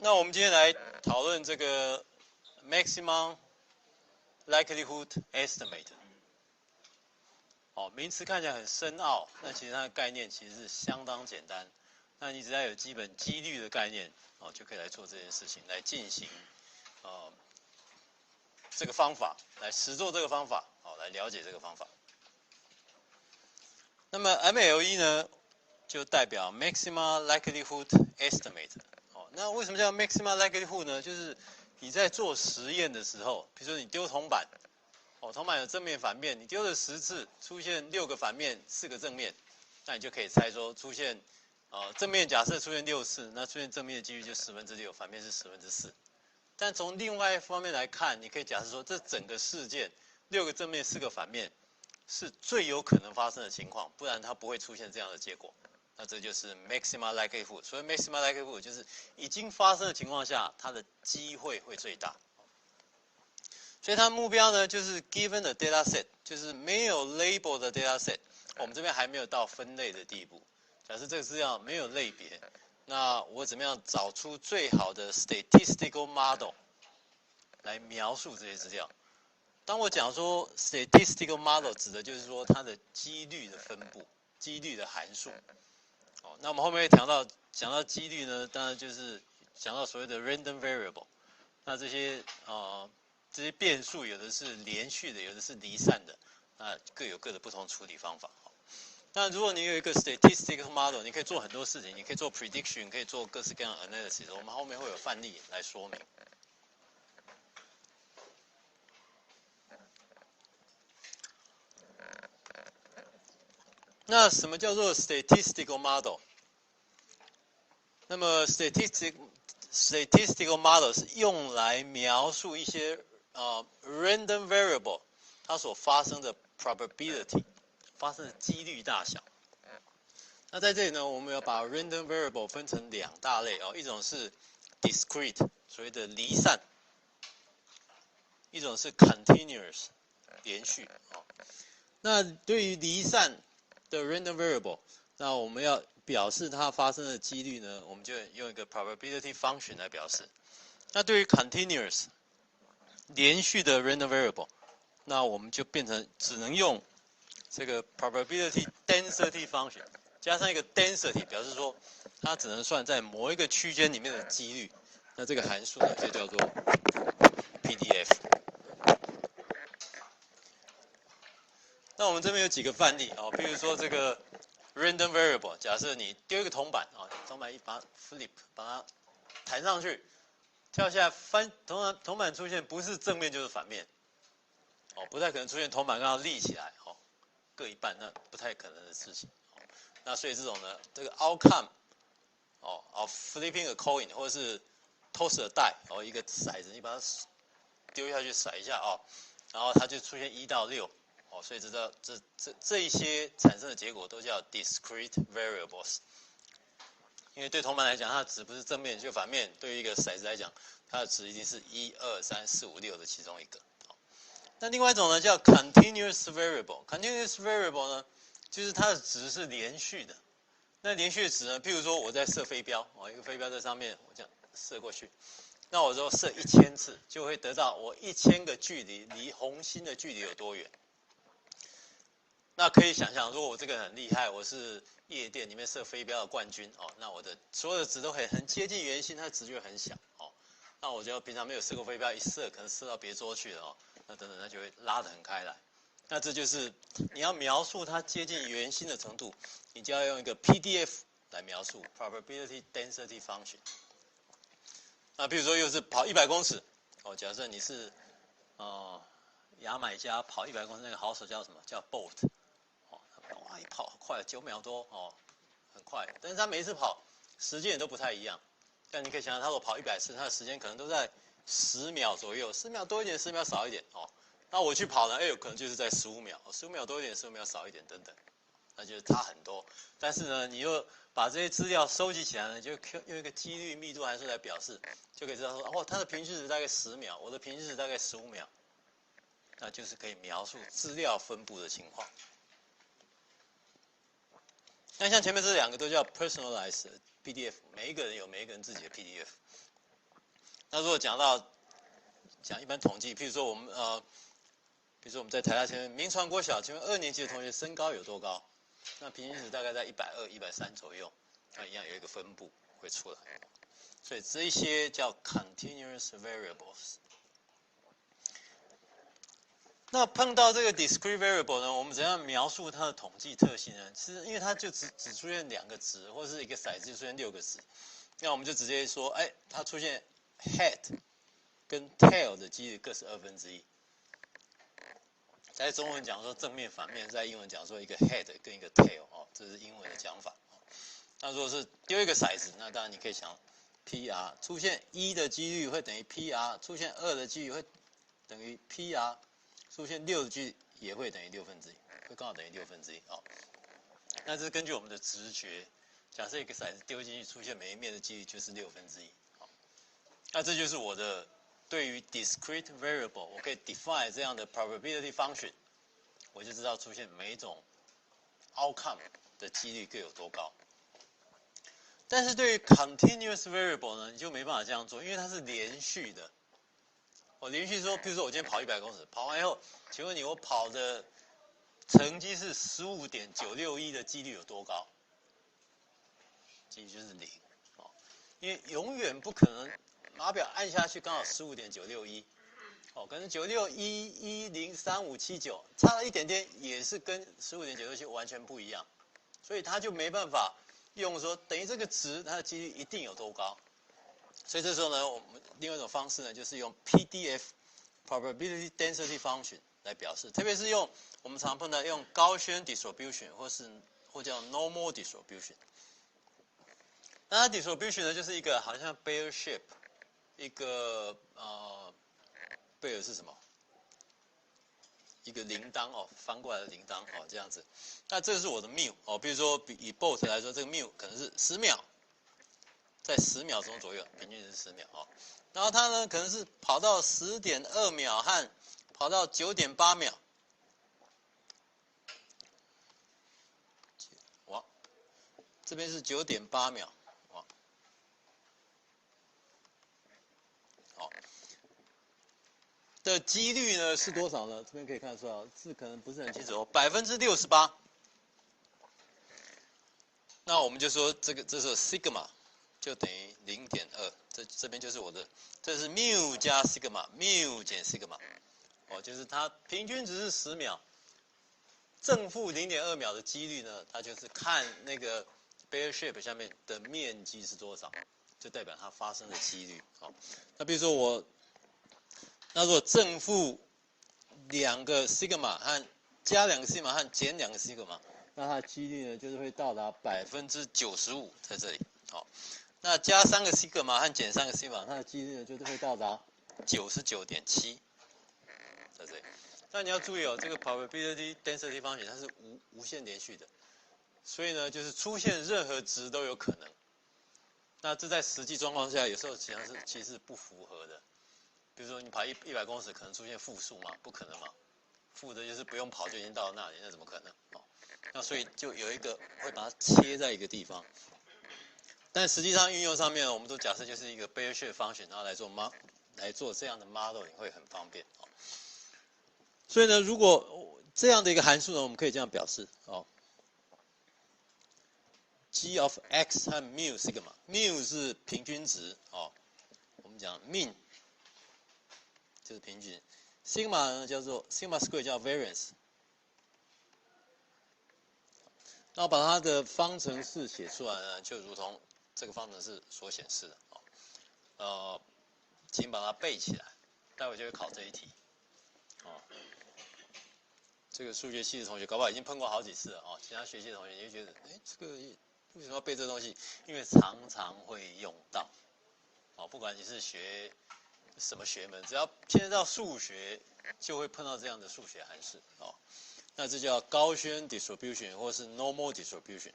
那我们今天来讨论这个 maximum likelihood estimate。名词看起来很深奥，那其实它的概念其实是相当简单。那你只要有基本几率的概念，就可以来做这件事情，来进行这个方法，来实做这个方法，来了解这个方法。那么 MLE 呢，就代表 maximum likelihood estimate。那为什么叫 maximum likelihood 呢？就是你在做实验的时候，比如说你丢铜板，铜板有正面反面，你丢了10次，出现6个反面，4个正面，那你就可以猜说出现正面假设出现6次，那出现正面的几率就6%，反面是4%。但从另外一方面来看，你可以假设说这整个事件6个正面4个反面是最有可能发生的情况，不然它不会出现这样的结果。那这就是 maximum likelihood。所以 maximum likelihood 就是已经发生的情况下，它的机会会最大。所以它的目标呢，就是 given the data set， 就是没有 label 的 data set。我们这边还没有到分类的地步。假设这个资料没有类别，那我怎么样找出最好的 statistical model 来描述这些资料？当我讲说 statistical model 指的就是说它的几率的分布、几率的函数。那我们后面会讲到几率呢，当然就是讲到所谓的 random variable。那这些变数有的是连续的，有的是离散的，那各有各的不同处理方法。那如果你有一个 statistical model， 你可以做很多事情，你可以做 prediction， 可以做各式各样的 analysis。我们后面会有范例来说明。那什么叫做 statistical model？ 那么 statistical model 是用来描述一些random variable 它所发生的 probability 发生的几率大小。那在这里呢，我们要把 random variable 分成2大类一种是 discrete 所谓的离散，一种是 continuous 连续。那对于离散的 random variable， 那我们要表示它发生的几率呢，我们就用一个 probability function 来表示。那对于 continuous 连续的 random variable， 那我们就变成只能用这个 probability density function 加上一个 density， 表示说它只能算在某一个区间里面的几率。那这个函数呢，就叫做 PDF。那我们这边有几个范例比如说这个 random variable， 假设你丢一个铜板铜板把它 flip， 把它弹上去，跳下来翻铜板出现不是正面就是反面，不太可能出现铜板刚好立起来各一半，那不太可能的事情。那所以这种呢，这个 outcome of flipping a coin 或者是 toss a die 一个骰子，你把它丢下去甩一下然后它就出现1到6。所以这一些产生的结果都叫 discrete variables。因为对铜板来讲，它的值不是正面就反面；对于一个骰子来讲，它的值一定是1、2、3、4、5、6的其中一个。那另外一种呢，叫 continuous variable。continuous variable 呢，就是它的值是连续的。那连续的值呢，譬如说我在射飞镖一个飞镖在上面，我这样射过去，那我说射1000次，就会得到我1000个距离离红心的距离有多远。那可以想象，如果我这个人很厉害，我是夜店里面射飞镖的冠军那我的所有的值都很接近圆心，它的值就会很小那我就平常没有射过飞镖，一射可能射到别桌去了那等等，它就会拉得很开来。那这就是你要描述它接近圆心的程度，你就要用一个 PDF 来描述 probability density function。那比如说又是跑100公尺假设你是牙买加跑100公尺那个好手叫什么？叫 Bolt。哇，一跑快了9秒多很快。但是他每一次跑时间也都不太一样。但你可以想想，他如果跑100次，他的时间可能都在10秒左右，10秒多一点，10秒少一点那我去跑呢，可能就是在15秒，15秒多一点，15秒少一点等等，那就是差很多。但是呢，你又把这些资料收集起来呢，就用一个几率密度函数来表示，就可以知道说它的平均值大概10秒，我的平均值大概15秒，那就是可以描述资料分布的情况。那像前面这2个都叫 personalized PDF， 每一个人有每一个人自己的 PDF。那如果讲一般统计，譬如说我们比如说我们在台大前面民传国小，请问2年级的同学身高有多高？那平均值大概在120、130左右，那一样有一个分布会出来。所以这一些叫 continuous variables。那碰到这个 discrete variable 呢，我们怎样描述它的统计特性呢？是因为它就只出现2个值，或是一个骰子就出现6个值，那我们就直接说，哎，它出现 head 跟 tail 的几率各是1/2。在中文讲说正面反面，在英文讲说一个 head 跟一个 tail 哦，这是英文的讲法。那如果是丢一个骰子，那当然你可以想 PR 出现1的几率会等于 PR， 出现2的几率会等于 PR， 出现6的几率也会等于1/6，会刚好等于1/6哦。那这是根据我们的直觉，假设一个骰子丢进去，出现每一面的几率就是1/6。好，那这就是我的对于 discrete variable， 我可以 define 这样的 probability function， 我就知道出现每一种 outcome 的几率各有多高。但是对于 continuous variable 呢，你就没办法这样做，因为它是连续的。我连续说，譬如说我今天跑100公尺，跑完以后，请问你我跑的成绩是15.961的几率有多高？几率就是0，哦，因为永远不可能码表按下去刚好15.961，哦，可能96110357差了一点点，也是跟15.967完全不一样，所以它就没办法用说等于这个值它的几率一定有多高。所以这时候呢，我们另外一种方式呢，就是用 PDF probability density function 来表示，特别是用我们常碰到用高轩 distribution 或叫 normal distribution。那它 distribution 呢，就是一个好像 bear shape， 一个贝尔是什么？一个铃铛哦，翻过来的铃铛哦，这样子。那这是我的 mu 哦，比如说以 boat 来说，这个 mu 可能是10秒，在10秒钟左右，平均是10秒哦。然后它呢，可能是跑到10.2秒和跑到9.8秒。哇，这边是9.8秒，哇，好。的几率呢是多少呢？这边可以看得出来，字可能不是很清楚哦，68%。那我们就说这是 sigma， 就等于0.2。这边就是我的，这是 mu 加 sigma，mu 减 sigma， 哦，就是它平均值是10秒，正负0.2秒的几率呢，它就是看那个 bear shape 下面的面积是多少，就代表它发生的几率。好，那比如说那如果正负2个 sigma 和加2个 sigma 和减2个 sigma， 那它的几率呢就是会到达95%，在这里。好，那加3个 sigma 和减3个 sigma， 它的几率呢就是会到达99.7%，在这里。那你要注意哦，这个 probability density function 它是无限连续的，所以呢就是出现任何值都有可能。那这在实际状况下，有时候其实是不符合的。比如说你跑100公尺，可能出现负数吗？不可能嘛，负的就是不用跑就已经到了那里，那怎么可能？哦，那所以就有一个会把它切在一个地方，但实际上运用上面，我们都假设就是一个 bear shape function， 然后来做这样的 modeling 会很方便。哦，所以呢，如果这样的一个函数呢，我们可以这样表示哦。G of x 和 mu sigma，mu 是平均值哦，我们讲 mean 就是平均 ，sigma 呢叫做 sigma square 叫 variance， 那我把它的方程式写出来呢，就如同这个方程式所显示的哦，请把它背起来，待会就会考这一题，哦，这个数学系的同学搞不好已经碰过好几次了哦，其他学系的同学你就觉得，哎，这个为什么要背这东西？因为常常会用到，哦，不管你是学什么学门，只要牵涉到数学，就会碰到这样的数学函数哦。那这叫高轩 distribution 或是 normal distribution。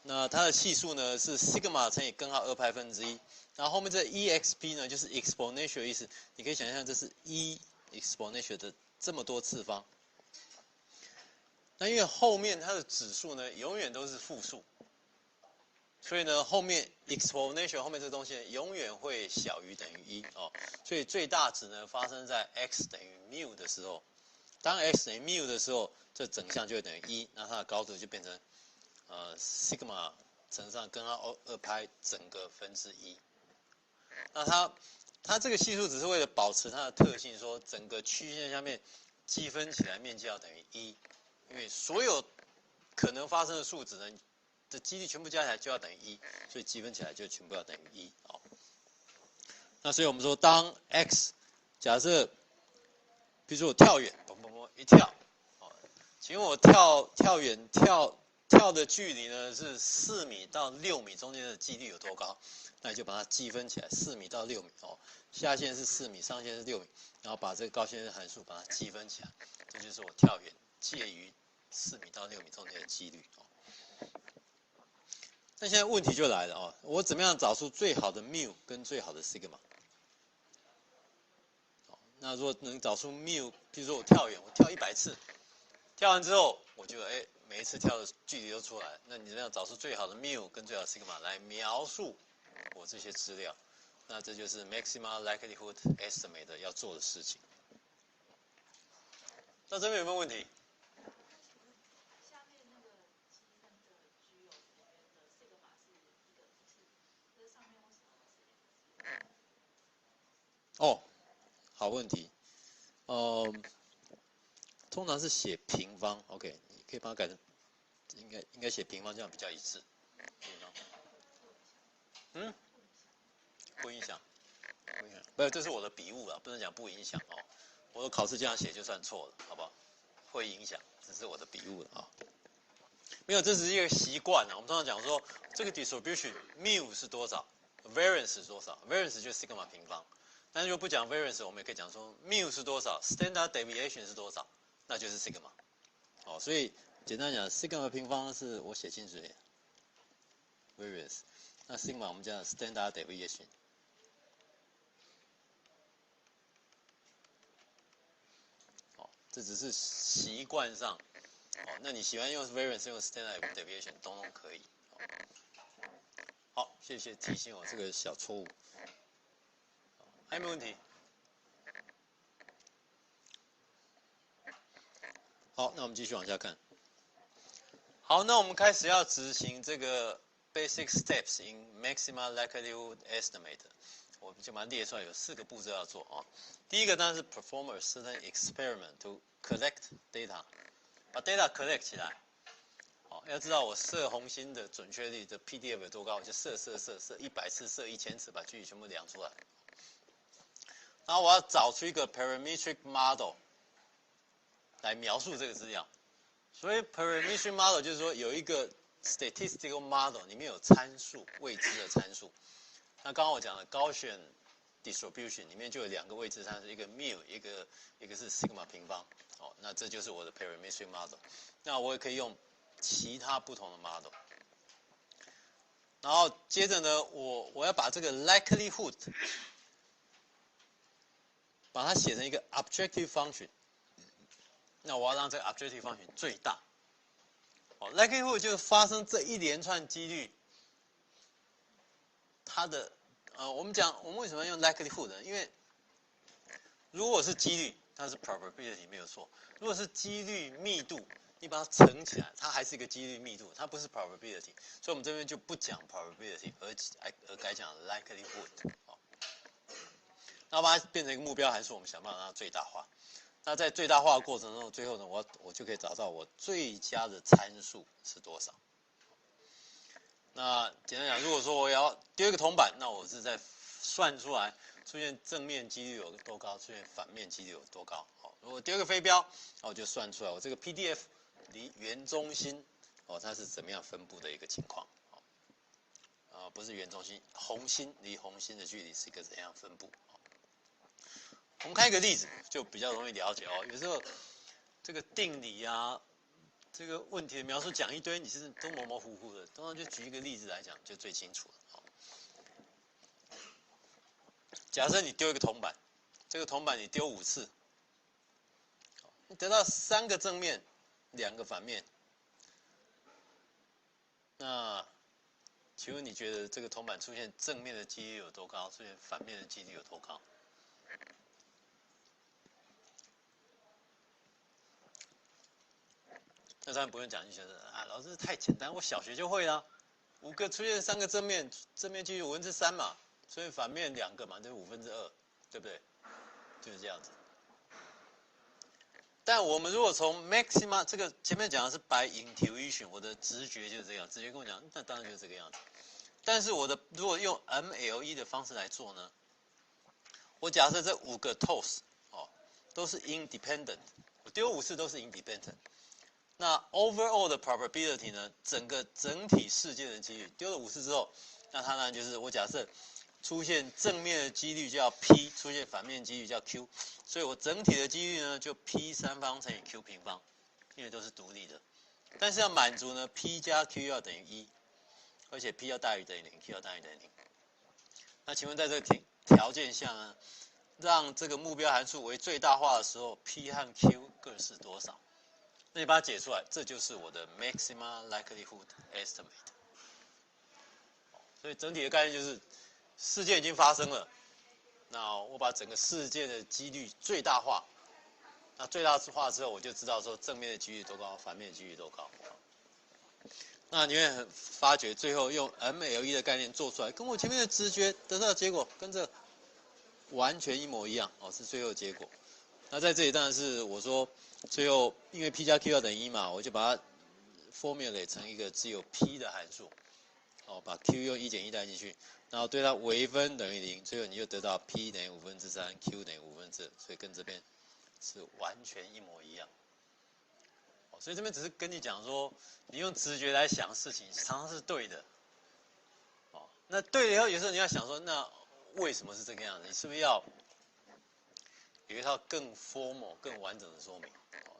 那它的系数呢是 sigma 乘以根号2π1，然后后面这 exp 呢就是 exponential 意思，你可以想象这是exponential 的这么多次方。那因为后面它的指数呢永远都是负数，所以呢，后面 exponential 后面这个东西永远会小于等于1哦，所以最大值呢发生在 x 等于 μ 的时候，当 x 等于 μ 的时候，这整项就会等于1，那它的高度就变成sigma 乘上根号2派整个分之1。那它这个系数只是为了保持它的特性，说整个曲线下面积分起来面积要等于1，因为所有可能发生的数值呢的几率全部加起来就要等于1，所以积分起来就全部要等于1。好，那所以我们说，当 x 假设，比如说我跳远，嘣嘣嘣一跳，请问我跳远跳的距离呢是4米到6米中间的几率有多高？那你就把它积分起来，4米到6米哦，下限是4米，上限是6米，然后把这个高先生函数把它积分起来，这就是我跳远介于4米到6米中间的几率哦。那现在问题就来了哦，我怎么样找出最好的 μ 跟最好的 sigma？ 那如果能找出 μ， 比如说我跳远，我跳100次，跳完之后我就每一次跳的距离都出来了，那你怎么样找出最好的 μ 跟最好的 sigma 来描述我这些资料？那这就是 maximum likelihood estimate 要做的事情。那这边有没有问题？哦，好问题。通常是写平方 ，OK， 你可以把它改成应该写平方，这样比较一致。嗯，不影响，不影响。不，这是我的笔误啊，不能讲不影响哦。我的考试这样写就算错了，好不好？会影响，只是我的笔误了啊。没有，这只是一个习惯啊。我们通常讲说，这个 distribution μ 是多少 ，variance 是多少 ，variance 就是 sigma 平方。但是如果不讲 variance，我们也可以讲说 μ 是多少 ，standard deviation 是多少，那就是 sigma。哦，所以简单讲 ，sigma 平方是我写清楚点 variance， 那 sigma 我们讲 standard deviation。哦，这只是习惯上。哦，那你喜欢用 variance 用 standard deviation 都可以。好，谢谢提醒我这个小错误。还有没有问题？好，那我们继续往下看。好，那我们开始要执行这个 basic steps in maximum likelihood estimate。我们就把它列出来，有4个步骤要做啊。第一个当然是 perform a certain experiment to collect data， 把 data collect 起来。好，要知道我射红心的准确率的 PDF 有多高，我就射100次，射1000次，把距离全部量出来。然后我要找出一个 parametric model 来描述这个资料。所以 parametric model 就是说有一个 statistical model 里面有参数，未知的参数。那刚刚我讲的Gaussian distribution 里面就有2个未知参数，一个 μ， 一个是 sigma 平方。哦，那这就是我的 parametric model。那我也可以用其他不同的 model。然后接着呢，我要把这个 likelihood 把它写成一个 objective function。那我要让这个 objective function 最大。哦 likelihood 就是发生这一连串几率，它的我们为什么要用 likelihood 呢？因为如果是几率，它是 probability 没有错。如果是几率密度，你把它乘起来，它还是一个几率密度，它不是 probability。所以我们这边就不讲 probability， 而改讲 likelihood。那把它变成一个目标函数，我们想办法让它最大化。那在最大化的过程中，最后呢，我就可以找到我最佳的参数是多少。那简单讲，如果说我要丢一个铜板，那我是在算出来出现正面几率有多高，出现反面几率有多高。好，如果丢一个飞镖，那我就算出来我这个 PDF 离圆中心它是怎么样分布的一个情况。不是圆中心，红心离红心的距离是一个怎样分布？我们看一个例子，就比较容易了解哦。有时候这个定理啊，这个问题的描述讲一堆，你是都模模糊糊的。通常就举一个例子来讲，就最清楚了。假设你丢一个铜板，这个铜板你丢5次，你得到3个正面，2个反面。那请问你觉得这个铜板出现正面的几率有多高？出现反面的几率有多高？那当然不用讲，就觉得啊，老师太简单，我小学就会啦。5个出现3个正面，正面几率3%嘛，所以反面2个嘛，就是2/5，对不对？就是这样子。但我们如果从 maxima 这个前面讲的是 by intuition， 我的直觉就是这样，直觉跟我讲，那当然就是这个样子。但是如果用 MLE 的方式来做呢，我假设这5个 toss 都是 independent， 我丢5次都是 independent。那 overall 的 probability 呢，整体事件的几率丢了5次之后，那它呢就是我假设出现正面的几率叫 P， 出现反面的几率叫 Q， 所以我整体的几率呢就 P 3方乘以 Q 平方，因为都是独立的。但是要满足呢 P 加 Q 要等于1，而且 P 要大于等于0 ，Q 要大于等于0。那请问在这个条件下呢，让这个目标函数为最大化的时候 ，P 和 Q 各是多少？那你把它解出来，这就是我的 maximum likelihood estimate。所以整体的概念就是事件已经发生了，那我把整个事件的几率最大化。那最大化之后，我就知道说正面的几率多高，反面的几率多高。那你会发觉最后用 MLE 的概念做出来，跟我前面的直觉得到的结果跟这完全一模一样是最后的结果。那在这里当然是我说最后因为 P 加 Q 要等于1嘛，我就把它 formulate 成一个只有 P 的函数，把 Q 用1减1带进去，然后对它微分等于0，最后你就得到 P 等于3/5，Q 等于2/5，所以跟这边是完全一模一样。所以这边只是跟你讲说，你用直觉来想事情，常常是对的。那对了以后，有时候你要想说，那为什么是这个样子？你是不是要有一套更 formal、更完整的说明？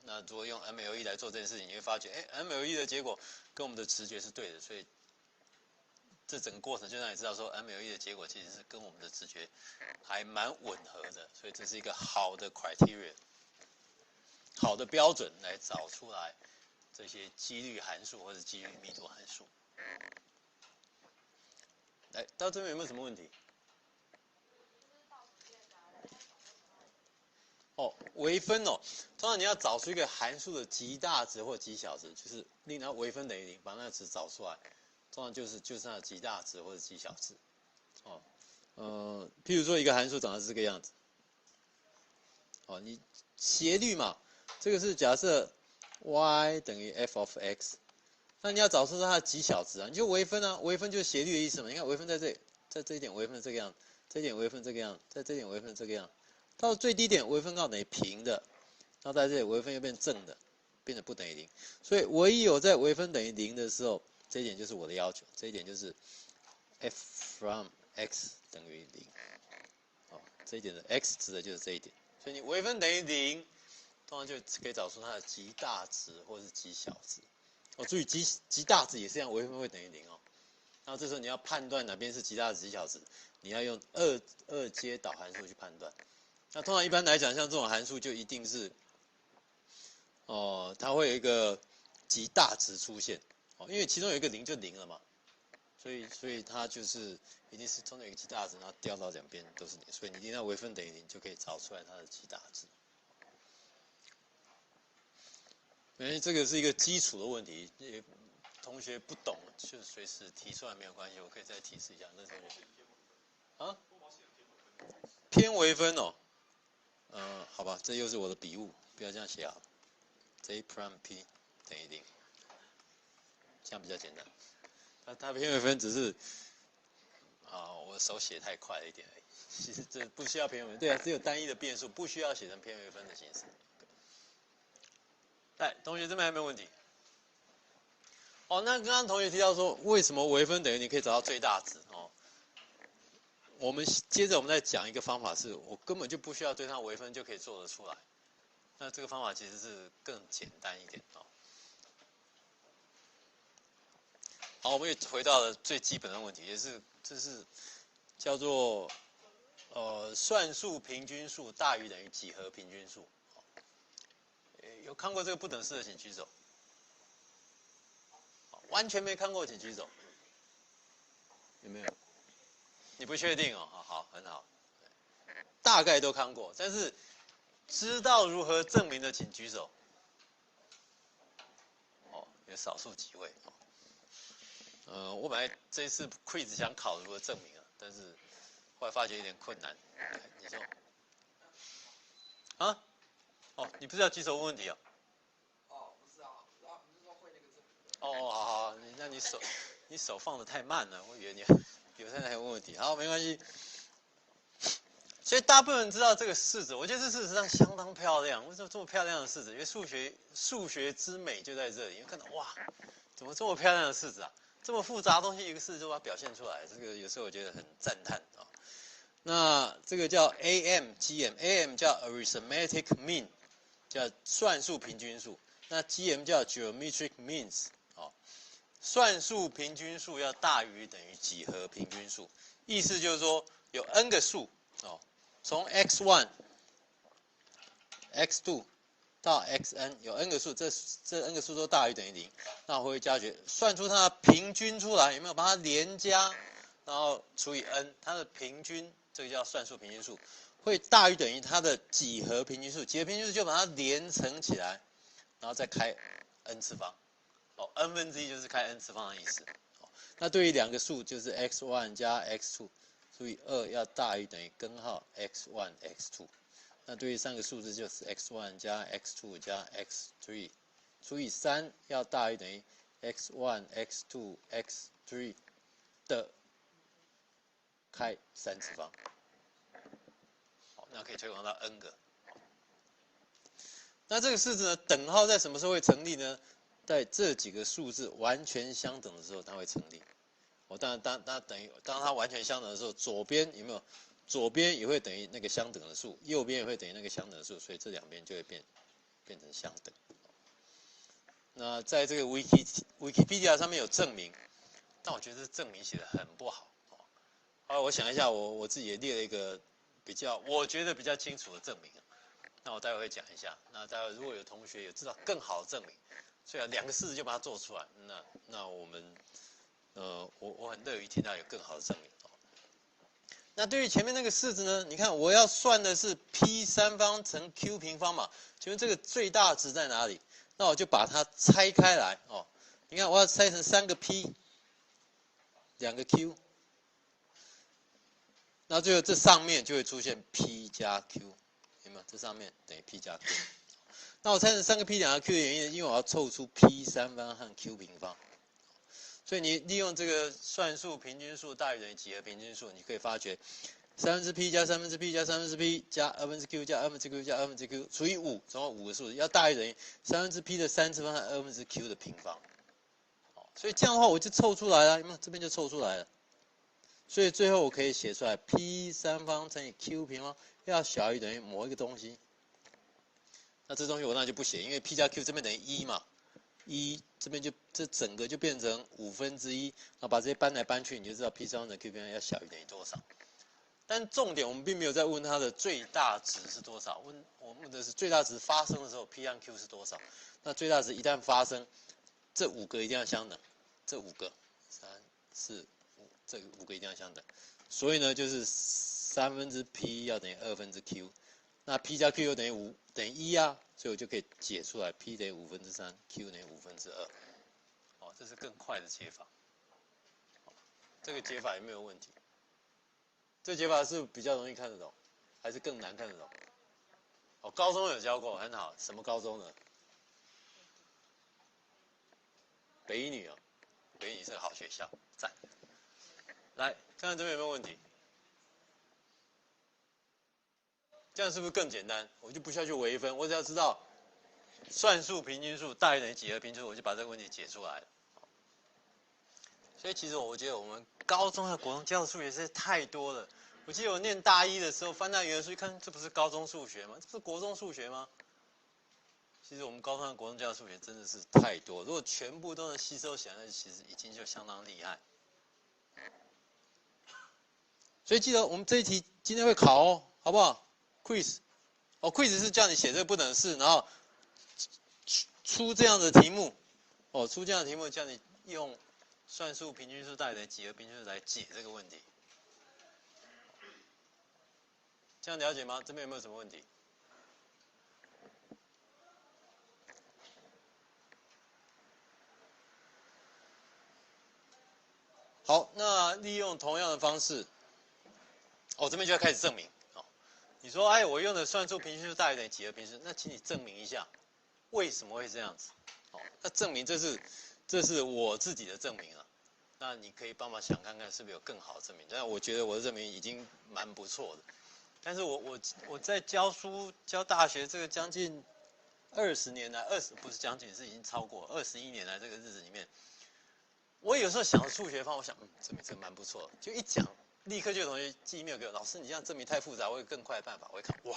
那如果用 MLE 来做这件事情，你会发觉，MLE 的结果跟我们的直觉是对的，所以这整个过程就让你知道说 ，MLE 的结果其实是跟我们的直觉还蛮吻合的，所以这是一个好的 criteria， 好的标准来找出来这些几率函数或者几率密度函数。来，到这边有没有什么问题？微分通常你要找出一个函数的极大值或极小值，就是令它微分等于0，把那个值找出来，通常就是它的极大值或者极小值。譬如说一个函数长得是这个样子，你斜率嘛，这个是假设 y 等于 f of x， 那你要找出它的极小值啊，你就微分啊，微分就是斜率的意思嘛。你看微分在这里，在这一点微分这个样，这一点微分这个样，在这一点微分这个样。到最低点微分刚好等于平的，然后在这里微分又变正的，变得不等于0。所以唯一有在微分等于0的时候，这一点就是我的要求，这一点就是 f from x 等于0。这一点的 x 指的就是这一点。所以你微分等于0，通常就可以找出它的极大值或是极小值。注意极大值也是一样，微分会等于0哦。然后这时候你要判断哪边是极大值、极小值，你要用二阶导函数去判断。那通常一般来讲，像这种函数就一定是，它会有一个极大值出现，因为其中有一个0就0了嘛，所以它就是一定是中间有一个极大值，然后掉到两边都是0，所以你一定要微分等于0，就可以找出来它的极大值。这个是一个基础的问题，同学不懂就随时提出来没有关系，我可以再提示一下。那同学，偏微分好吧，这又是我的笔误，不要这样写好了。J prime P 等于0，这样比较简单。它偏微分只是我手写太快了一点而已。其实这不需要偏微分，对啊，只有单一的变数，不需要写成偏微分的形式。来，同学这边还没有问题。那刚刚同学提到说，为什么微分等于你可以找到最大值我们接着我们再讲一个方法，是我根本就不需要对它微分就可以做得出来。那这个方法其实是更简单一点好，我们也回到了最基本的问题，这是叫做算术平均数大于等于几何平均数。有看过这个不等式的请举手。完全没看过请举手。有没有？你不确定哦？好，很好，大概都看过，但是知道如何证明的，请举手。哦，有少数几位哦。我本来这一次 quiz 想考如何证明啊，但是后来发觉有点困难。你说？啊？哦，你不是要举手问问题啊？哦，不是啊，不是说会那个证明。哦，好，那你手放得太慢了，我以为你有在那问问题。好，没关系。所以大部分人知道这个式子，我觉得这事实上相当漂亮。为什么这么漂亮的式子？因为数学之美就在这里。你看到哇，怎么这么漂亮的式子啊？这么复杂的东西一个式子就把它表现出来，这个有时候我觉得很赞叹啊。那这个叫 AM、GM，AM 叫 arithmetic mean， 叫算术平均数。那 GM 叫 geometric means， 哦，算术平均数要大于等于几何平均数，意思就是说有 n 个数哦。从 x1、x2 到 xn 有 n 个数，这 n 个数都大于等于0，那我会加决算出它的平均出来，有没有把它连加，然后除以 n， 它的平均这个叫算术平均数，会大于等于它的几何平均数，几何平均数就把它连乘起来，然后再开 n 次方，哦 ，n 分之一就是开 n 次方的意思。那对于两个数就是 x1 加 x2。除以2要大于等于根号 x1、x2， 那对于3个数字就是 x1 加 x2 加 x3， 除以3要大于等于 x1、x2、x3 的开3次方。好，那可以推广到 n 个。那这个式子呢，等号在什么时候会成立呢？在这几个数字完全相等的时候，它会成立。当它完全相等的时候，左边有没有？左边也会等于那个相等的数，右边也会等于那个相等的数，所以这两边就会变成相等。那在这个 Wikipedia 上面有证明，但我觉得这证明写的很不好。后来我想一下，我自己也列了一个我觉得比较清楚的证明。那我待会会讲一下。那待会如果有同学有知道更好的证明，所以2个式子就把它做出来，那我们。我很乐于听到有更好的证明。那对于前面那个式子呢？你看我要算的是 p 三方乘 q 平方嘛，请问这个最大值在哪里？那我就把它拆开来哦。你看我要拆成3个 p， 2个 q， 那最后这上面就会出现 p 加 q， 有没有？这上面等于 p 加 q。那我拆成3个 p 2个 q 的原因，因为我要凑出 p 三方和 q 平方。所以你利用这个算术平均数大于等于几何平均数，你可以发觉，p 加p加p加q 加q 加q 除以5，总共5个数要大于等于p的3次方和q 的平方。所以这样的话我就凑出来了，有没有？这边就凑出来了。所以最后我可以写出来 p 三方乘以 q 平方要小于等于某一个东西。那这东西我那就不写，因为 p 加 q 这边等于1嘛。这边这整个就变成1/5，然后把这些搬来搬去，你就知道 p 三方乘 q 平方要小于等于多少。但重点我们并没有在问它的最大值是多少，我们问的是最大值发生的时候 p 和 q 是多少。那最大值一旦发生，这5个一定要相等，这5个3、4、5，这5个一定要相等。所以呢，就是p 要等于q，那 p 加 q 又等于1啊。所以我就可以解出来 p 等于3/5 q 等于2/5。这是更快的解法。这个解法有没有问题？这解法是比较容易看得懂，还是更难看得懂？高中有教过，很好。什么高中呢？北一女啊，北一女是个好学校，赞。来看看这边有没有问题？这样是不是更简单？我就不需要去微分，我只要知道算术平均数大于等于几何平均数，我就把这个问题解出来了。所以其实我觉得我们高中和国中教的数学是太多了。我记得我念大一的时候翻到原文书一看，这不是高中数学吗？这不是国中数学吗？其实我们高中和国中教的数学真的是太多，如果全部都能吸收起来，那其实已经就相当厉害。所以记得我们这一题今天会考哦，好不好 ？Quiz， quiz 是叫你写这个不等式，然后出这样的题目，出这样的题目叫你用算术平均数大于等于几何平均数来解这个问题。这样了解吗？这边有没有什么问题？好，那利用同样的方式，这边就要开始证明。你说，哎，我用的算术平均数大于等于几何平均数，那请你证明一下为什么会这样子。那证明这是我自己的证明啊。那你可以帮忙想看看是不是有更好的证明。但我觉得我的证明已经蛮不错的。但是我在教书教大学这个将近20年来不是将近，是已经超过21年来这个日子里面，我有时候想数学方，我想证明这蛮不错的，就一讲，立刻就有同学寄 email 给我，老师你这样证明太复杂，我有更快的办法。我一看，哇，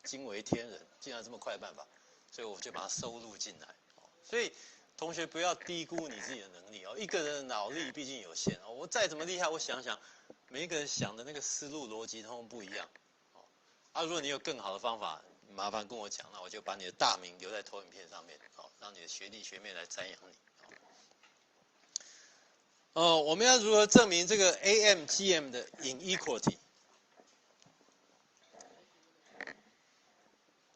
惊为天人，竟然这么快的办法，所以我就把它收录进来。所以同学不要低估你自己的能力哦，一个人的脑力毕竟有限哦，我再怎么厉害，我想想，每一个人想的那个思路逻辑通通不一样。如果你有更好的方法，麻烦跟我讲，那我就把你的大名留在投影片上面，让你的学弟学妹来瞻仰你。我们要如何证明这个 AMGM 的 inequality？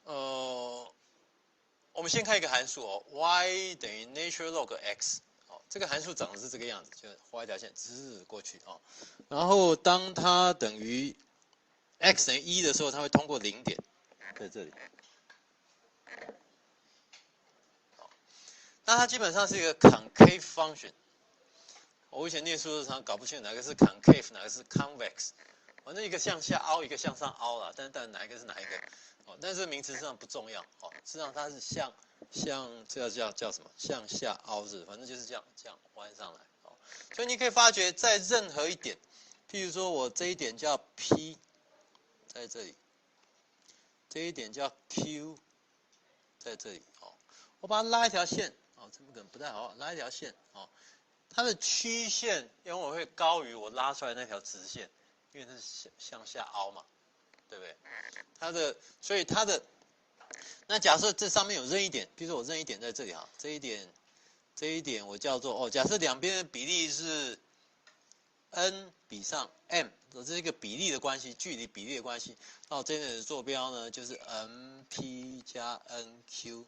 我们先看一个函数y 等于 natural log x。这个函数长得是这个样子，就画一条线直过去然后当它等于 x 等于1的时候，它会通过0点，在这里。那它基本上是一个 concave function。我以前念书的时候搞不清楚哪个是 concave， 哪个是 convex。反正一个向下凹，一个向上凹啦，但哪一个是哪一个？但是名词上不重要实际上它是向这叫什么？向下凹是，反正就是这样弯上来所以你可以发觉，在任何一点，譬如说我这一点叫 P， 在这里，这一点叫 Q， 在这里我把它拉一条线这可能不太好，拉一条线它的曲线因为会高于我拉出来那条直线，因为它是向下凹嘛，对不对？所以它的那假设这上面有任一点，比如说我任一点在这里这一点我叫做假设两边的比例是 n 比上 m， 这是一个比例的关系，距离比例的关系。那我这边的坐标呢就是 np 加 nq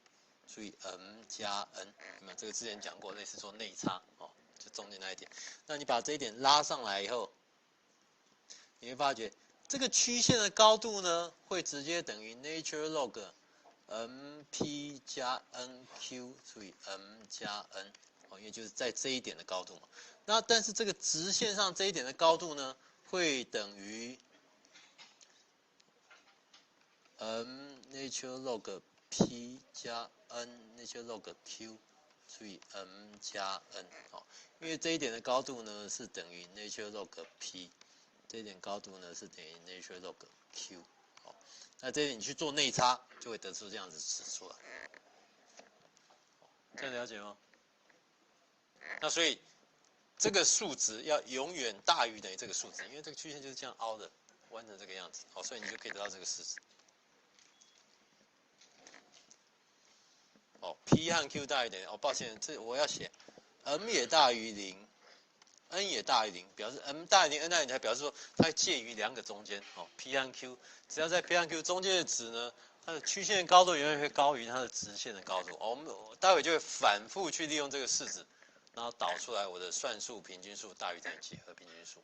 除以 m 加 n， 你们这个之前讲过，类似说内差就中间那一点。那你把这一点拉上来以后，你会发觉这个曲线的高度呢，会直接等于 natural log np 加 nq 除以 m 加 n， 因为就是在这一点的高度嘛。那但是这个直线上这一点的高度呢，会等于natural log p 加 n natural log q。除以 m 加 n 因为这一点的高度呢是等于 natural log p， 这一点高度呢是等于 natural log q， 那这一点你去做内差就会得出这样子值出来，这样了解吗？那所以这个数值要永远大于等于这个数值，因为这个曲线就是这样凹的，弯成这个样子，所以你就可以得到这个式子。P 和 Q 大于等于抱歉，这我要写 m 也大于0 ，n 也大于0，表示 m 大于0 ，n 大于0，才表示说它介于两个中间P 和 Q， 只要在 P 和 Q 中间的值呢，它的曲线的高度永远会高于它的直线的高度我们待会就会反复去利用这个式子，然后导出来我的算术平均数大于等于几何平均数。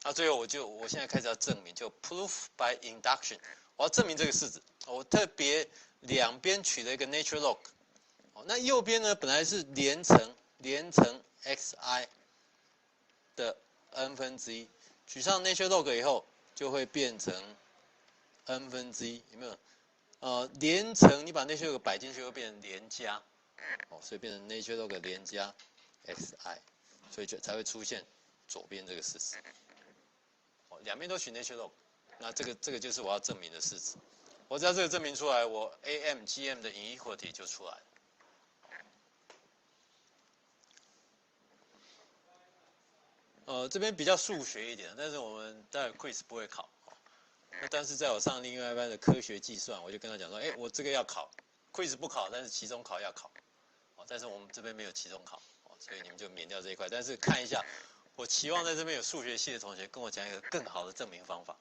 那最后我现在开始要证明，就 proof by induction， 我要证明这个式子，我特别两边取了一个 natural log， 那右边呢本来是连乘 xi 的 n 分之一，取上 natural log 以后就会变成 n 分之一，有没有？连乘你把 natural log 摆进去会变成连加，所以变成 natural log 连加 xi， 所以就才会出现左边这个式子。两边都取 natural log， 那这个就是我要证明的式子。我只要这个证明出来，我 AMGM 的 inequality 就出来了。这边比较数学一点，但是我们待会 quiz 不会考。但是在我上另外一班的科学计算，我就跟他讲说，我这个要考 ，quiz 不考，但是期中考要考。但是我们这边没有期中考，所以你们就免掉这一块。但是看一下，我期望在这边有数学系的同学跟我讲一个更好的证明方法。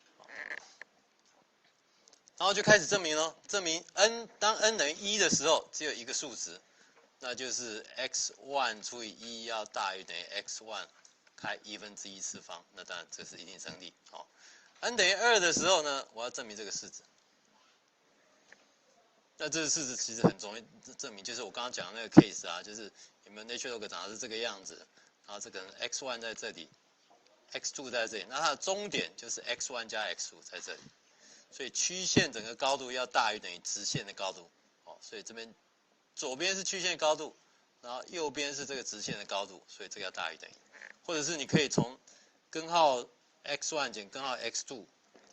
然后就开始证明咯，证明 当 n 等于1的时候，只有一个数值，那就是 x1 除以1要大于等于 x1 开1/1次方，那当然这是一定成立。好 ，n 等于2的时候呢，我要证明这个式子。那这个式子其实很容易证明，就是我刚刚讲的那个 case 啊，就是有没有 natural log 长得是这个样子，然后这个 x1 在这里 ，x2 在这里，那它的终点就是 x1 加 x2 在这里。所以曲线整个高度要大于等于直线的高度，哦，所以这边左边是曲线的高度，然后右边是这个直线的高度，所以这个要大于等于，或者是你可以从根号 x1 减根号 x2，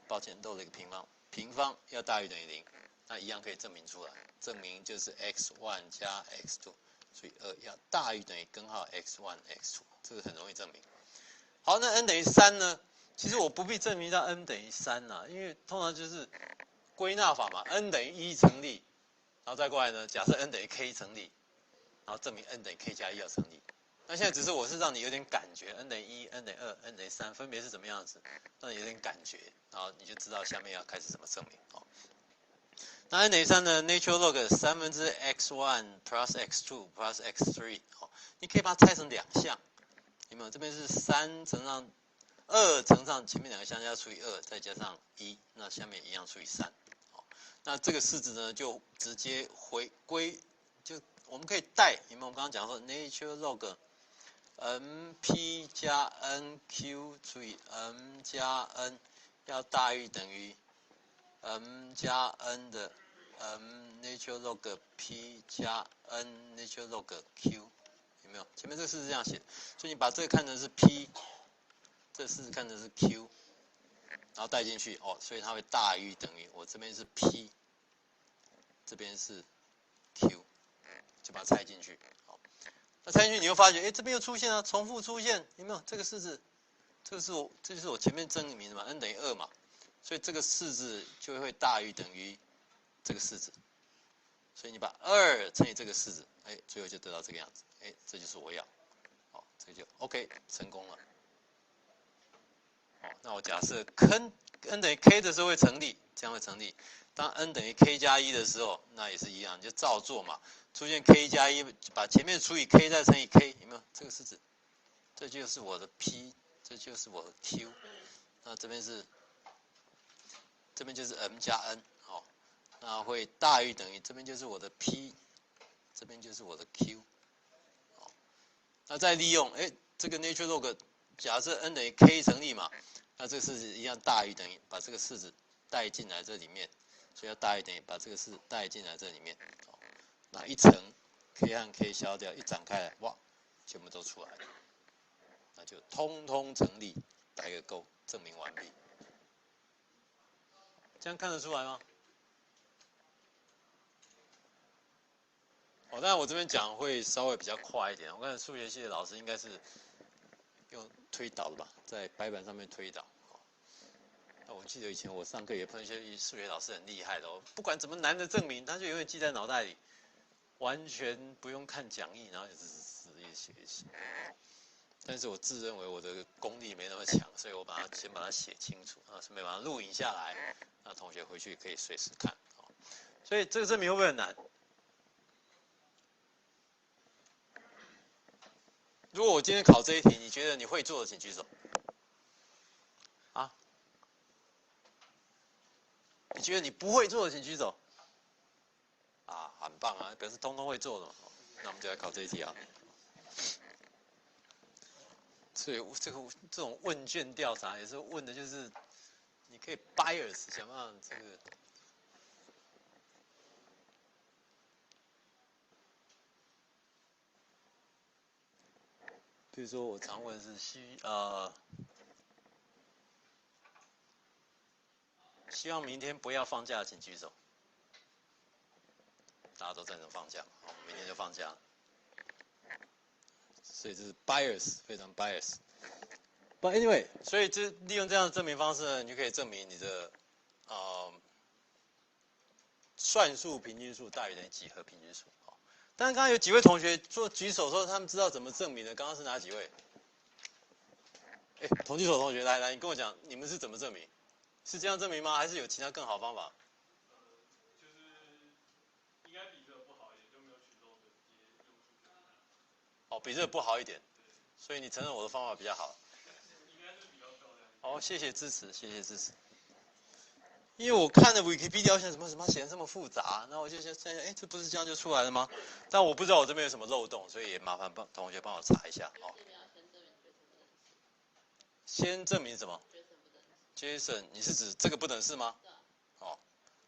抱歉漏了一个平方，平方要大于等于0，那一样可以证明出来，证明就是 x1 加 x2 除以2要大于等于根号 x1 x2， 这个很容易证明。好，那 n 等于3呢？其实我不必证明到 n 等于3啦，因为通常就是归纳法嘛 ，n 等于1成立，然后再过来呢，假设 n 等于 k 成立，然后证明 n 等于 k 加1要成立。那现在只是我是让你有点感觉 ，n 等于1、n 等于2、n 等于3分别是怎么样子，让你有点感觉，然后你就知道下面要开始怎么证明哦。那 n 等于3呢 ，natural log x1 plus x2 plus x3， 哦，你可以把它拆成两项，有没有？这边是3乘上2乘上前面两个相加除以2，再加上1，那下面一样除以3。好，那这个式子呢，就直接回归，就我们可以代，因为我们刚刚讲说 natural log np 加 nq 除以 m 加 n 要大于等于 m 加 n 的 natural log p 加 n natural log q， 有没有？前面这个式子这样写，所以你把这个看成是 p。这式子看成是 q， 然后带进去哦，所以它会大于等于我这边是 p， 这边是 q， 就把它拆进去。好，那拆进去你会发觉，哎，这边又出现了重复出现，有没有？这个式子，这就是我前面证明的嘛 ，n 等于2嘛，所以这个式子就会大于等于这个式子，所以你把2乘以这个式子，哎，最后就得到这个样子，哎，这就是我要，好，这个就 OK 成功了。那我假设 n 等于 k 的时候会成立，这样会成立。当 n 等于 k 加1的时候，那也是一样，就照做嘛。出现 k 加1，把前面除以 k 再乘以 k， 有没有？这个式子，这就是我的 p， 这就是我的 q。那这边就是 m 加 n， 好，那会大于等于这边就是我的 p， 这边就是我的 q。好，那再利用，哎，这个 natural log， 假设 n 等于 k 成立嘛。那这个式子一样大于等于，把这个式子带进来这里面，所以要大于等于把这个式带进来这里面。哦，那一层 k 和 k 消掉，一展开来，哇，全部都出来了，那就通通成立，打一个勾，证明完毕。这样看得出来吗？哦，当然我这边讲会稍微比较快一点。我看数学系的老师应该是用推导的吧，在白板上面推导。那我记得以前我上课也碰一些数学老师很厉害的哦，不管怎么难的证明，他就永远记在脑袋里，完全不用看讲义，然后一直写一写。但是我自认为我的功力没那么强，所以我先把它写清楚啊，顺便把它录影下来，那同学回去可以随时看。所以这个证明会不会很难？如果我今天考这一题，你觉得你会做的，请举手。啊？你觉得你不会做的，请举手。啊，很棒啊，表示通通会做的嘛。那我们就来考这一题啊。所以这种问卷调查也是问的，就是你可以 bias 想办法这个。比如说我常问是希望明天不要放假，请举手。大家都赞成放假，好，明天就放假。所以这是 bias， 非常 bias。But anyway， 所以利用这样的证明方式呢，你就可以证明你的算术平均数大于等于几何平均数。好，但是刚刚有几位同学举手说他们知道怎么证明的，刚刚是哪几位？哎，同举手同学，来，你跟我讲，你们是怎么证明？是这样证明吗？还是有其他更好方法？就是应该比这个不好一点，就没有取肉的直接用数学。哦，比这个不好一点，所以你承认我的方法比较好。应该是比较漂亮。好，谢谢支持，谢谢支持。因为我看了 Wikipedia， 想什么写的这么复杂，然后我就想，哎，这不是这样就出来了吗？但我不知道我这边有什么漏洞，所以也麻烦同学帮我查一下哦。先证明什么 ？Jason， 你是指这个不等式吗？哦，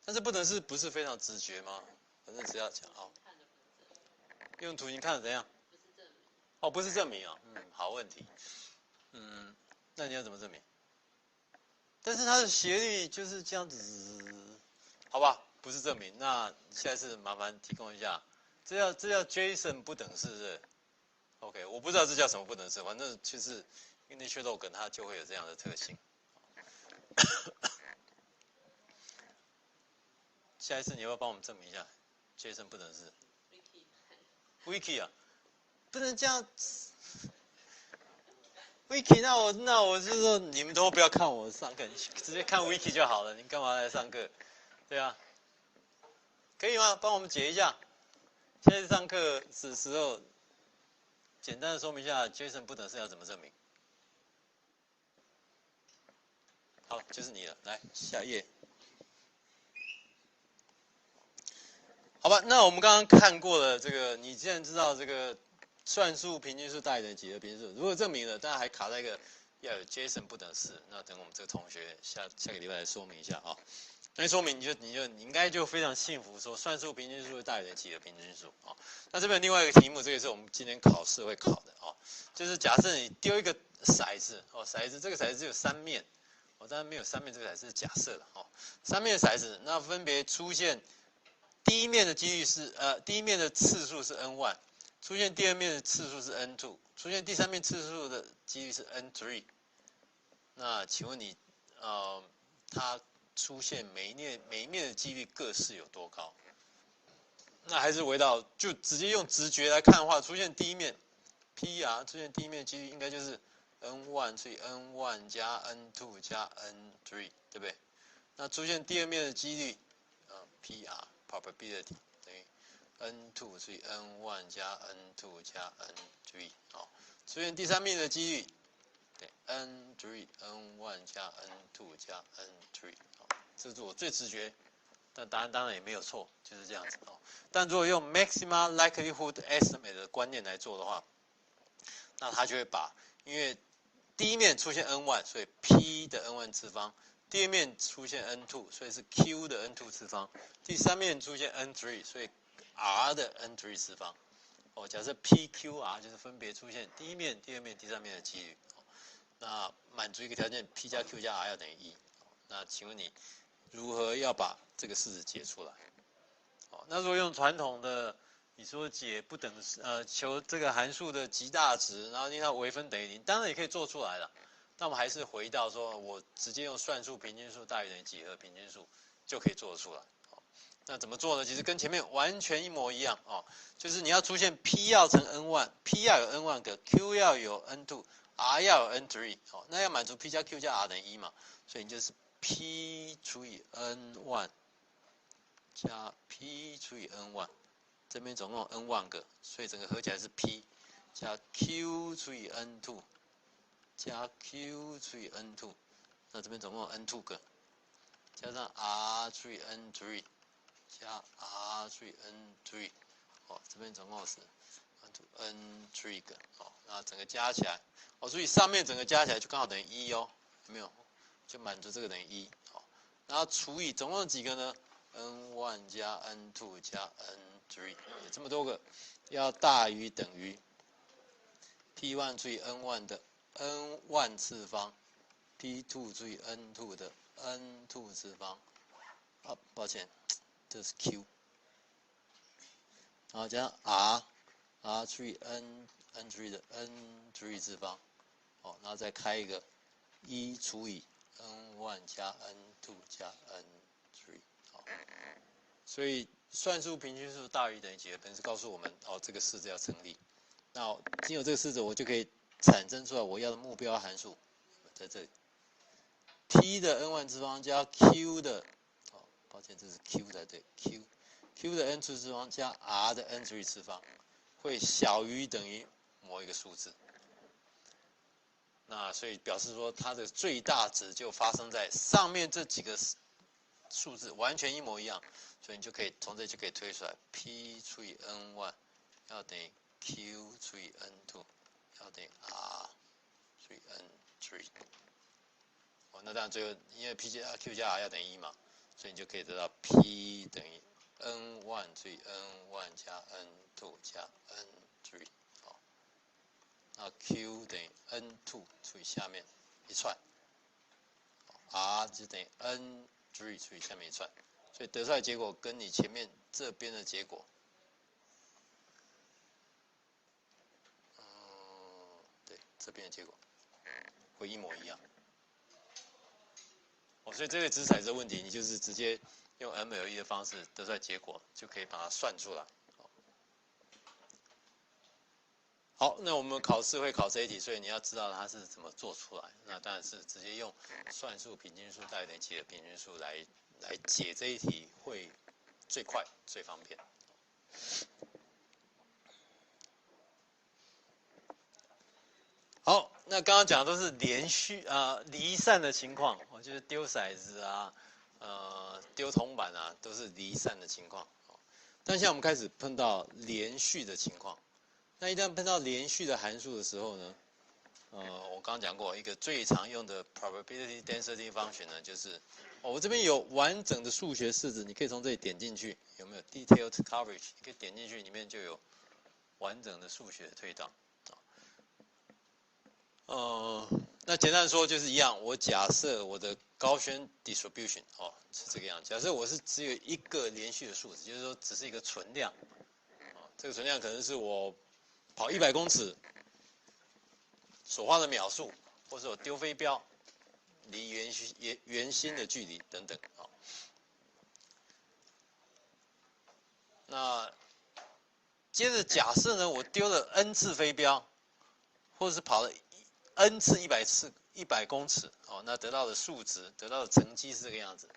但是不等式不是非常直觉吗？反正只要讲哦，用图形看的怎样？哦，不是证明啊，好问题。那你要怎么证明？但是它的斜率就是这样子，好吧？不是证明，那下一次麻烦提供一下。这叫 Jason 不等式是 ？OK， 我不知道这叫什么不等式，反正就是 initial log 它就会有这样的特性。下一次你要不要帮我们证明一下 Jason 不等式 ？Wiki 啊，不能这样。Wiki， 那我就说你们都不要看我上课，你直接看 Wiki 就好了。你干嘛来上课？对啊，可以吗？帮我们解一下。下次上课的时候，简单的说明一下 Jason 不等式要怎么证明。好，就是你了，来下一页。好吧，那我们刚刚看过了这个，你既然知道这个算术平均数大于等于几何平均数，如果证明了，但还卡在一个要有 Jason 不等式，那等我们这个同学下个礼拜来说明一下啊。那说明你应该就非常幸福，说算术平均数大于等于几何平均数啊。那这边另外一个题目，这个是我们今天考试会考的啊，就是假设你丢一个骰子哦，这个骰子只有3面，哦，当然没有3面，这个骰子是假设的哦，3面骰子，那分别出现。第一面的几率是第一面的次数是 n1， 出现第二面的次数是 n2， 出现第三面次数的几率是 n3。那请问你它出现每一面的几率各是有多高？那还是回到就直接用直觉来看的话，出现第一面 PR 出现第一面的几率应该就是 n1 除以 n1 加 n2 加 n3， 对不对？那出现第二面的几率PR probability 等于 n2 除以 n1 加 n2 加 n3， 好，出现第三面的几率，对 n3 n1 加 n2 加 n3， 好，这是我最直觉，但答案当然也没有错，就是这样子哦。但如果用 maximum likelihood estimate 的观念来做的话，那它就会把，因为第一面出现 n1， 所以 p 的 n1 次方。第二面出现 n2， 所以是 q 的 n2 次方；第三面出现 n3， 所以 r 的 n3 次方。哦，假设 p、q、r 就是分别出现第一面、第二面、第三面的几率。那满足一个条件 ，p 加 q 加 r 要等于1。那请问你如何要把这个式子解出来？哦，那如果用传统的，你说解不等式，求这个函数的极大值，然后令它微分等于0，当然也可以做出来了。那我们还是回到说，我直接用算术平均数大于等于几何平均数就可以做得出来。那怎么做呢？其实跟前面完全一模一样哦，就是你要出现 p 要乘 n1，p 要有 n1 个 ，q 要有 n2，r 要有 n3，哦，那要满足 p 加 q 加 r 等于1嘛，所以你就是 p 除以 n1 加 p 除以 n1，这边总共有 n1 个，所以整个合起来是 p 加 q 除以 n2。加 q 除以 n2， 那这边总共有 n2 个，加上 r 除以 n3， 加 r 除以 n3， 哦，这边总共是 n3 个，哦，那整个加起来，哦，所以上面整个加起来就刚好等于1哦，有没有？就满足这个等于1，哦，然后除以总共有几个呢 ？n1 加 n2 加 n3， 有这么多个，要大于等于 p1 除以 n1 的n1 次方 ，p2 除以 n2 的 n2 次方，啊，抱歉，这是 q， 然后加上 r 除以 n3 的 n3 次方，哦，然后再开一个1除以 n1 加 n2 加 n3，好，所以算术平均数大于等于几何，本身告诉我们哦，这个式子要成立。那经有这个式子，我就可以产生出来我要的目标函数，在这里 ，t 的 n 万次方加 q 的，哦，抱歉，这是 q 才对 ，q 的 n 次方加 r 的 n 除以次方，会小于等于某一个数字。那所以表示说它的最大值就发生在上面这几个数字完全一模一样，所以你就可以从这就可以推出来 p 除以 n1 要等于 q 除以 n2 要等于 r 除以 n3。哦，那当然最后因为 p 加 q 加 r 要等于1嘛，所以你就可以得到 p 等于 n1 除以 n1 加 n2 加 n3。那 q 等于 n2 除以下面一串 ，r 就等于 n3 除以下面一串，所以得出来的结果跟你前面这边的结果，对，这边的结果会一模一样。哦，所以这个掷骰子的问题，你就是直接用 MLE 的方式得出来结果，就可以把它算出来。好，那我们考试会考这一题，所以你要知道它是怎么做出来。那当然是直接用算术平均数大于等于几的平均数来解这一题会最快最方便。好，那刚刚讲的都是连续离散的情况，就是丢骰子啊，丢铜板啊，都是离散的情况。但现在我们开始碰到连续的情况。那一旦碰到连续的函数的时候呢，我刚刚讲过一个最常用的 probability density function 呢，就是我这边有完整的数学式子，你可以从这里点进去，有没有 detailed coverage？ 你可以点进去，里面就有完整的数学推导。那简单说就是一样，我假设我的高轩 distribution 是这个样子。假设我是只有一个连续的数值，就是说只是一个存量，这个存量可能是我跑100公尺所花的秒数，或者我丢飞镖离圆心的距离等等。那接着假设呢，我丢了 n 次飞镖，或者是跑了 n 次100公尺，那得到的数值，得到的成绩是这个样子。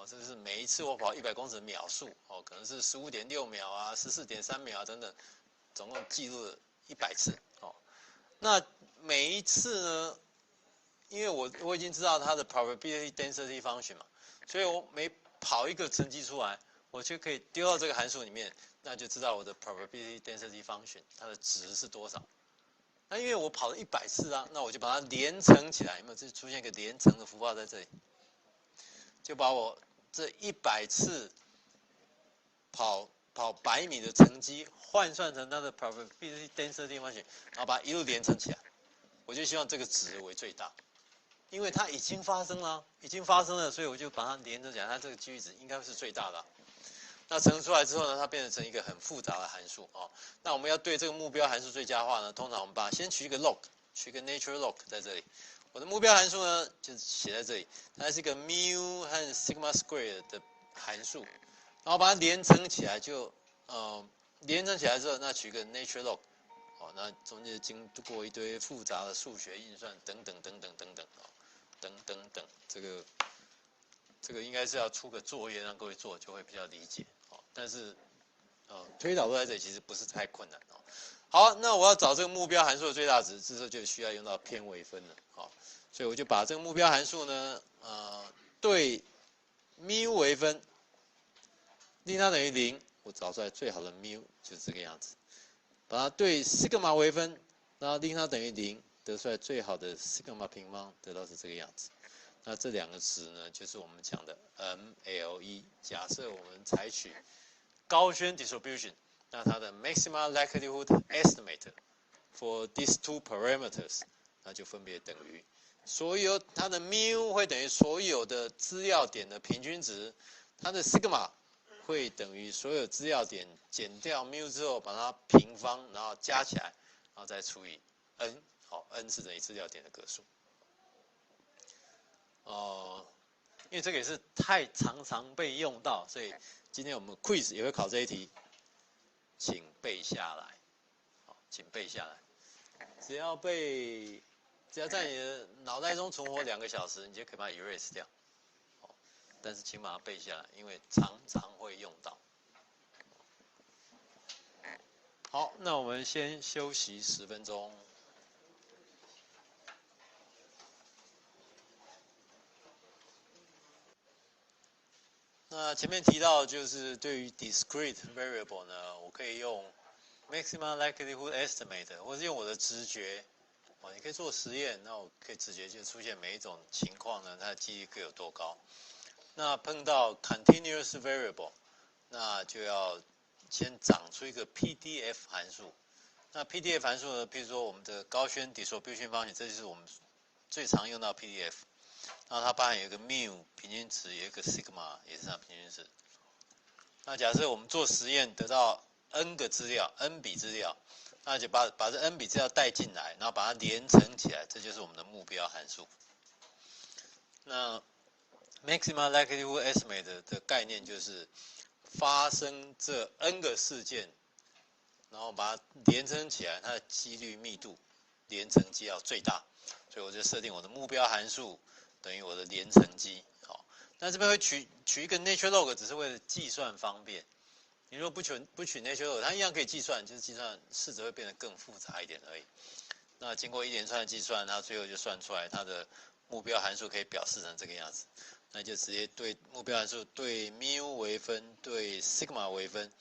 这是每一次我跑100公尺的秒数，可能是15.6秒啊，14.3秒啊等等，总共记录了100次。那每一次呢，因为我已经知道它的 probability density function 嘛，所以我每跑一个成绩出来，我就可以丢到这个函数里面，那就知道我的 probability density function 它的值是多少。那因为我跑了100次啊，那我就把它连乘起来，有没有？这出现一个连乘的符号在这里，就把我这100次跑100米的成绩换算成它的 probability density function， 然后把它一路连乘起来。我就希望这个值为最大，因为它已经发生了，所以我就把它连乘起来，它这个几率值应该是最大的。那乘出来之后呢，它变成一个很复杂的函数。那我们要对这个目标函数最佳化呢，通常我们先取一个 log， 取一个 natural log 在这里。我的目标函数呢，就写在这里，它是一个 mu 和 sigma square 的函数，然后把它连乘起来连乘起来之后，那取一个 natural log。那中间经过一堆复杂的数学运算，等等，这个应该是要出个作业让各位做，就会比较理解。但是推导都在这里，其实不是太困难。好，那我要找这个目标函数的最大值，这时候就需要用到偏微分了。所以我就把这个目标函数呢，对 mu 微分，令它等于0，我找出来最好的 mu 就是这个样子。把它对 sigma 微分，然后令它等于0，得出来最好的 sigma 平方，得到是这个样子。那这两个值呢，就是我们讲的 MLE。假设我们采取高轩 distribution， 那它的 maximum likelihood estimate for these two parameters， 那就分别等于所有它的 mu 会等于所有的资料点的平均值，它的 sigma 会等于所有资料点减掉 mu 之后，把它平方，然后加起来，然后再除以 n。n 是等于资料点的个数。因为这个也是太常被用到，所以今天我们 quiz 也会考这一题，请背下来。好，请背下来。只要在你的脑袋中存活2个小时，你就可以把它 erase 掉。但是请把它背下来，因为常会用到。好，那我们先休息10分钟。那前面提到，就是对于 discrete variable 呢，我可以用 maximum likelihood estimate， 或是用我的直觉。你可以做实验，那我可以直觉就出现每一种情况呢，它的几率各有多高。那碰到 continuous variable， 那就要先长出一个 PDF 函数。那 PDF 函数呢，譬如说我们的高轩 distribution function， 这就是我们最常用到的 PDF。然后它包含有一个 mu 平均值，有一个 sigma 也是它平均值。那假设我们做实验得到 n 个资料 ，n 笔资料，那就把这 n 笔资料带进来，然后把它连乘起来，这就是我们的目标函数。那 maximum likelihood estimate 的概念就是发生这 n 个事件，然后把它连乘起来，它的几率密度连乘积要最大，所以我就设定我的目标函数等于我的连乘积。好，那这边会取一个 natural log， 只是为了计算方便。你如果不取 natural log， 它一样可以计算，就是计算式子会变得更复杂一点而已。那经过一连串的计算，它最后就算出来它的目标函数可以表示成这个样子。那就直接对目标函数对 mu 微分，对 sigma 微分，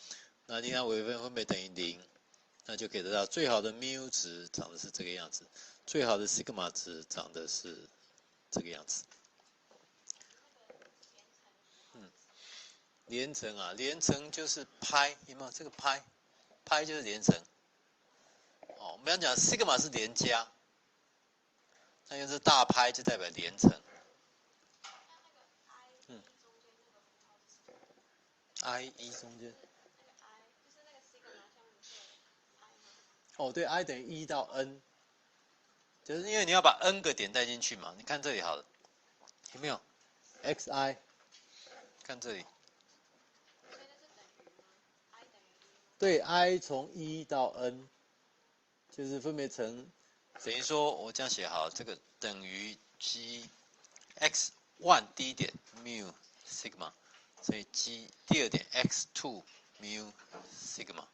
那另外微分分别等于0，那就可以得到最好的 mu 值长的是这个样子，最好的 sigma 值长的是这个样子。连乘啊，连乘就是拍，有没有这个拍？拍就是连乘。我们要讲 sigma 是连加，那用这大拍就代表连乘。I 1中间。对 ，I 等于1到 n， 就是因为你要把 n 个点带进去嘛。你看这里好了，有没有 xi？ 看这里。对 ，i 从1到 n， 就是分别乘，等于说我这样写好，这个等于 g x1 第一点 mu sigma， 所以 g 第二点 x2 mu sigma，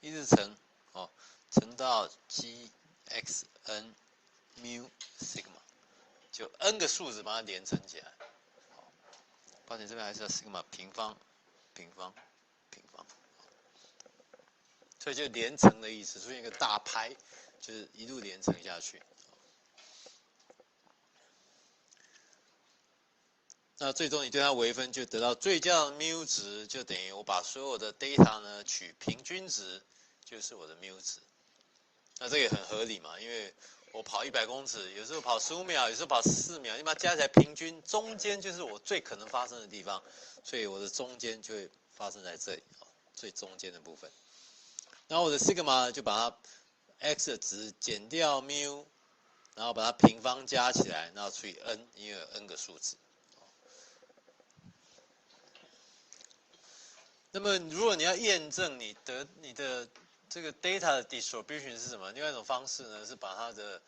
一直乘乘到 g xn mu sigma， 就 n 个数值把它连乘起来。抱歉，这边还是要 sigma 平方。所以就连乘的意思，出现一个大拍，就是一路连乘下去。那最终你对它微分，就得到最佳的 mu 值，就等于我把所有的 data 呢取平均值，就是我的 mu 值。那这个也很合理嘛，因为我跑100公尺，有时候跑15秒，有时候跑4秒，你把它加起来平均，中间就是我最可能发生的地方，所以我的中间就会发生在这里，最中间的部分。然后我的 sigma 就把它 x 的值减掉 mu， 然后把它平方加起来，然后除以 n， 因为有 n 个数值。那么如果你要验证你的这个 data 的 distribution 是什么？另外一种方式呢，是把它的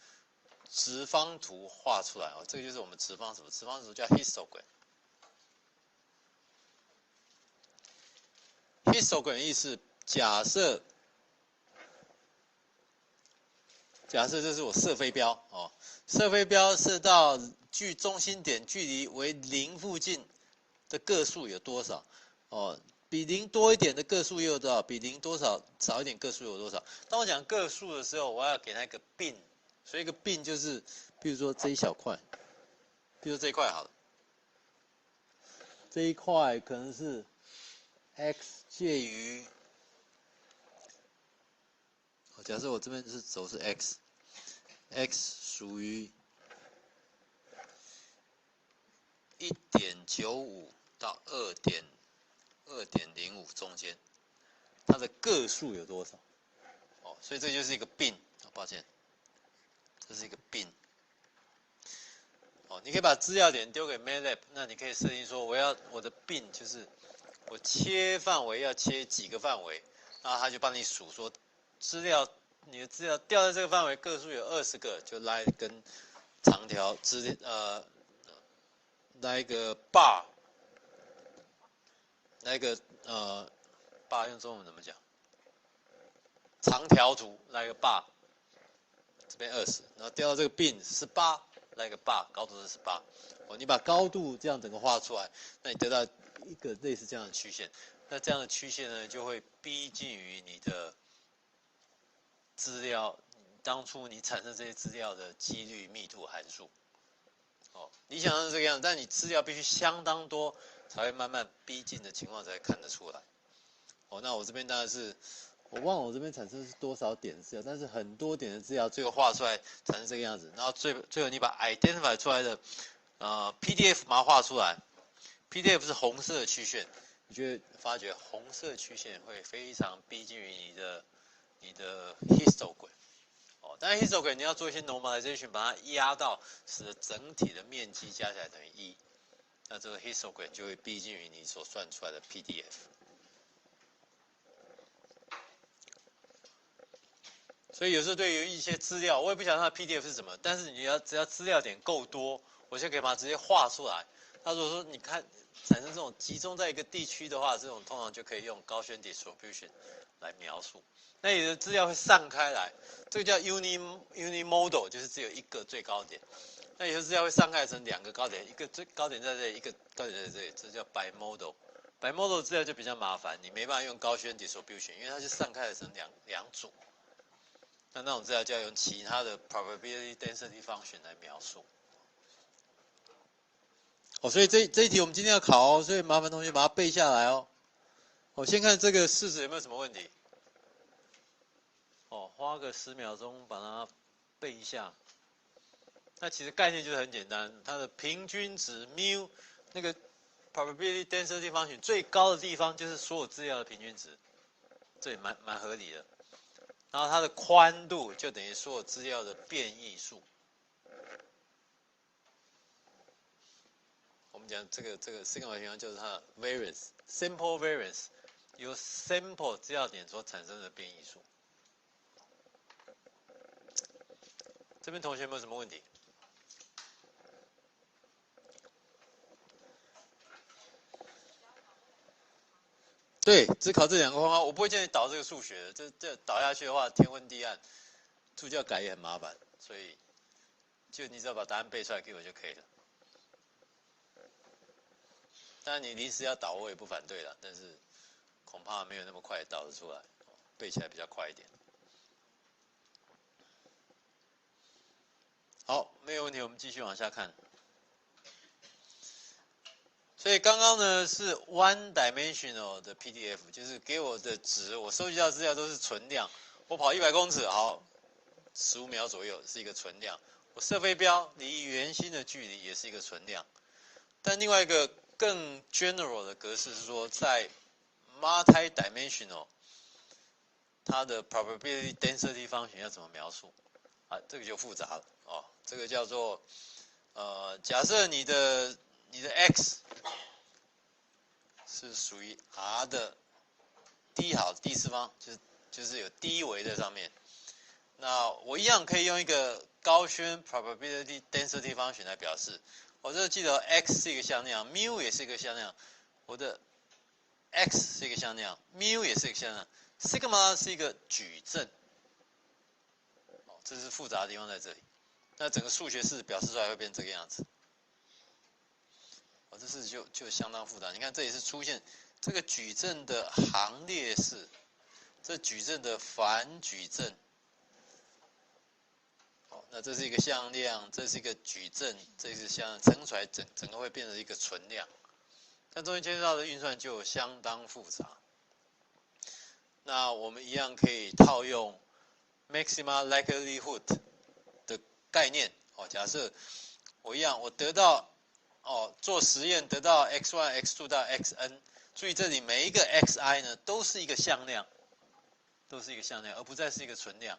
直方图画出来。这个就是我们直方图，直方图叫 histogram。histogram 意思假设这是我射飞镖射飞镖射到距中心点距离为0附近的个数有多少比0多一点的个数又有多少？比0多少少一点个数有多少？当我讲个数的时候，我要给它一个 bin， 所以一个 bin 就是，比如说这一小块，比如说这一块好了，这一块可能是 x 介于。假设我这边是轴是 x 属于 1.95 到 2.05 中间，它的个数有多少？所以这就是一个bin，抱歉，这是一个bin。哦，你可以把资料点丢给 MATLAB， 那你可以设定说我要我的 bin 就是我切范围要切几个范围，然后他就帮你数说你的资料掉在这个范围个数有20个，就拉一根长条拉一个 bar， 来一个bar 用中文怎么讲？长条图来一个 bar， 这边20，然后掉到这个 bin 18，来一个 bar， 高度是18。哦，你把高度这样整个画出来，那你得到一个类似这样的曲线。那这样的曲线呢，就会逼近于你的资料，当初你产生这些资料的几率密度函数。哦，理想上是这个样子，但你资料必须相当多，才会慢慢逼近的情况才看得出来。哦，那我这边当然是。我忘了我这边产生是多少点的资料，但是很多点的资料最后画出来产生这个样子，然后最后你把 identify 出来的PDF 把它画出来 ，PDF 是红色的曲线，你就会发觉红色曲线会非常逼近于你的 histogram。哦，但是 histogram 你要做一些 normalization， 把它压到使得整体的面积加起来等于1，那这个 histogram 就会逼近于你所算出来的 PDF。所以有时候对于一些资料，我也不晓得它的 PDF 是什么，但是只要资料点够多，我就可以把它直接画出来。那如果说你看产生这种集中在一个地区的话，这种通常就可以用高轩 distribution 来描述。那有的资料会散开来，这个叫 unimodal， 就是只有一个最高点。那有的资料会散开成2个高点，一个最高点在这里，一个高点在这里，这叫 bimodal。bimodal 资料就比较麻烦，你没办法用高轩 distribution， 因为它就散开了成两组。那种资料就要用其他的 probability density function 来描述。哦，所以这一题我们今天要考哦，所以麻烦同学把它背下来哦。我先看这个式子有没有什么问题。哦，花个10秒钟把它背一下。那其实概念就是很简单，它的平均值 mu 那个 probability density function 最高的地方就是所有资料的平均值，这也蛮合理的。然后它的宽度就等于所有资料的变异数。我们讲这个 sigma 情况就是它的 variance，sample variance， 由 sample 资料点所产生的变异数。这边同学有没有什么问题？对，只考这2个方法，我不会建议导这个数学的，这导下去的话天昏地暗，助教改也很麻烦，所以就你只要把答案背出来给我就可以了。当然你临时要导我也不反对了，但是恐怕没有那么快导得出来，背起来比较快一点。好，没有问题，我们继续往下看。所以刚刚呢是 one dimensional 的 PDF， 就是给我的值，我收集到资料都是存量。我跑100公尺，好，15秒左右是一个存量。我射飞镖离圆心的距离也是一个存量。但另外一个更 general 的格式是说，在 multi-dimensional， 它的 probability density function 要怎么描述？啊，这个就复杂了哦。这个叫做假设你的 x 是属于 r 的第4方，就是有第一维在上面。那我一样可以用一个高轩 probability density function 来表示。我这记得 x 是一个向量 ，mu 也是一个向量，我的 x 是一个向量 ，mu 也是一个向量 ，sigma 是一个矩阵。哦，这是复杂的地方在这里。那整个数学式表示出来会变这个样子。哦，这式就相当复杂。你看这里是出现这个矩阵的行列式，这矩阵的反矩阵。那这是一个向量，这是一个矩阵，这是向量乘出来整个会变成一个存量。但中间牵涉到的运算就相当复杂。那我们一样可以套用 maxima likelihood 的概念。哦，假设我一样，我得到做实验得到 x1、x2 到 xn， 注意这里每一个 xi 呢都是一个向量，而不再是一个存量。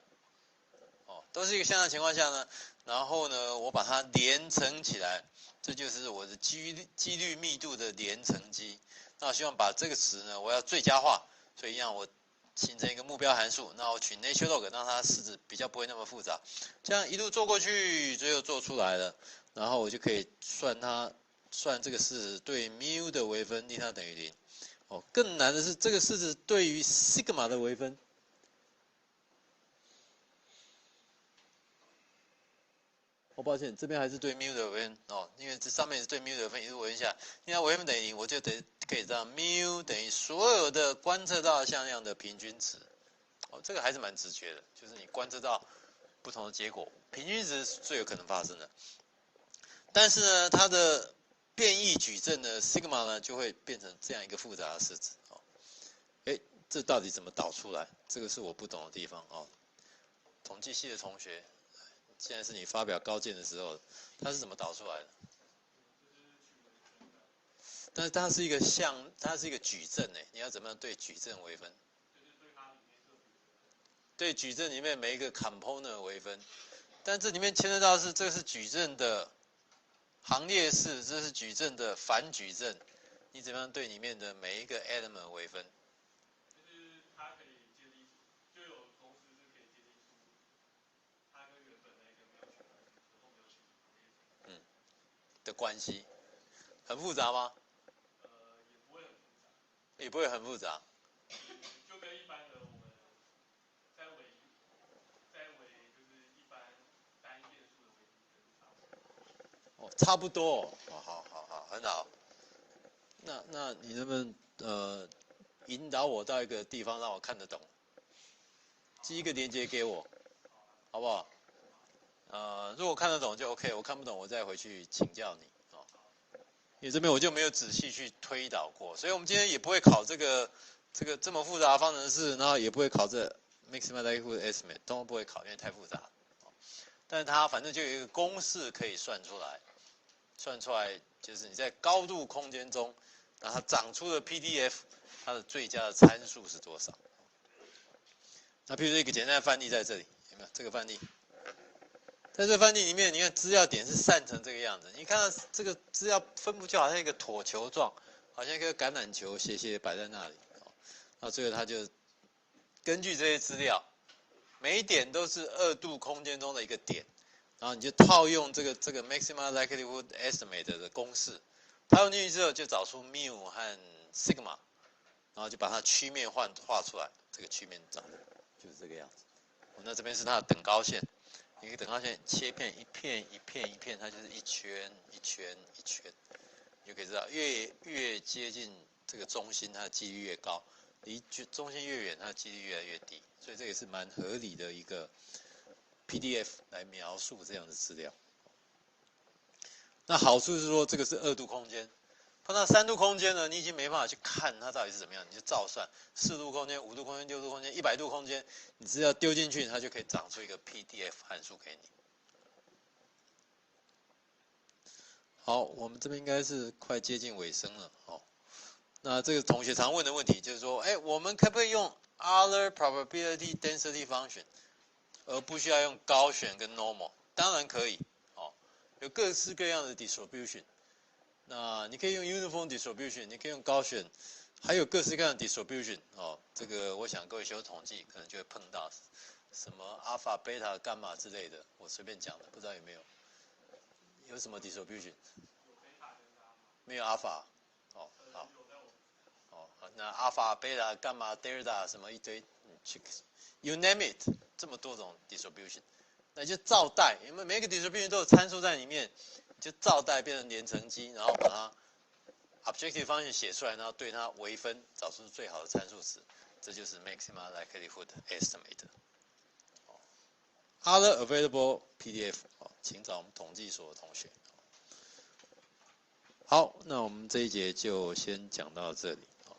都是一个向量情况下呢，然后呢，我把它连乘起来，这就是我的几率密度的连乘积。那我希望把这个词呢，我要最佳化，所以让我形成一个目标函数。那我取 nature log， 让它式子比较不会那么复杂。这样一路做过去，最后做出来了，然后我就可以算这个式子对 mu 的微分，令它等于0。哦，更难的是这个式子对于 sigma 的微分。哦，抱歉，这边还是对 mu 的微分哦，因为这上面是对 mu 的微分，一路微分下，因为微分等于0，我就可以让 mu 等于所有的观测到的向量的平均值。哦，这个还是蛮直觉的，就是你观测到不同的结果，平均值是最有可能发生的。但是呢，它的变异矩阵的 sigma 呢，就会变成这样一个复杂的式子。哦，这到底怎么导出来？这个是我不懂的地方哦。统计系的同学。现在是你发表高见的时候，它是怎么导出来的？但是它是一个它是一个矩阵诶，你要怎么样对矩阵微分？对矩阵里面每一个 component 微分，但这里面牵涉到是这是矩阵的行列式，这是矩阵的反矩阵，你怎么样对里面的每一个 element 微分？就是它可以接地图，就有公式是可以接地图，它跟原本那个没有取完然后没有取行列的关系，很复杂吗？也不会很复杂。也不会很复杂。就跟一般的我们在微就是一般单一变数的微积分差不多。哦，差不多哦。好，很好。那你能不能引导我到一个地方让我看得懂？寄一个连接给我，好不好？如果看得懂就 OK， 我看不懂我再回去请教你哦。因为这边我就没有仔细去推导过，所以我们今天也不会考这个这么复杂的方程式，然后也不会考这 maximum likelihood estimate， 都不会考，因为太复杂了。但是它反正就有一个公式可以算出来，就是你在高度空间中，然后它长出的 PDF， 它的最佳的参数是多少？那比如说一个简单的范例在这里，有没有这个范例？在这个范例里面，你看资料点是散成这个样子，你看到这个资料分布就好像一个椭球状，好像一个橄榄球斜斜摆在那里。那最后它就根据这些资料，每一点都是2度空间中的一个点，然后你就套用这个 maximum likelihood estimate 的公式，套用进去之后就找出 mu 和 sigma， 然后就把它曲面画出来，这个曲面长得就是这个样子。那这边是它的等高线。一个等高线切片一片，它就是一圈，你就可以知道越接近这个中心，它的几率越高；离中心越远，它的几率越来越低。所以这也是蛮合理的一个 PDF 来描述这样的资料。那好处是说，这个是2度空间，碰到3度空间呢，你已经没办法去看它到底是怎么样，你就照算4度空间、5度空间、6度空间、100度空间，你只要丢进去，它就可以长出一个 PDF 函数给你。好，我们这边应该是快接近尾声了。哦，那这个同学常问的问题就是说，我们可不可以用 other probability density function， 而不需要用高选跟 normal？ 当然可以。哦，有各式各样的 distribution。那你可以用 uniform distribution， 你可以用高选，还有各式各样的 distribution。哦，这个我想各位学统计可能就会碰到什么 alpha、beta、伽马之类的，我随便讲的，不知道有没有？有什么 distribution？ 没有 alpha。哦，好。哦，那 alpha、beta、伽马、delta 什么一堆，you name it， 这么多种 distribution， 那就照带，因为每一个 distribution 都有参数在里面。就照带变成连乘积，然后把它 objective function 写出来，然后对它微分，找出最好的参数值，这就是 maximum likelihood estimate。Other available PDF， 请找我们统计所的同学。好，那我们这一节就先讲到这里。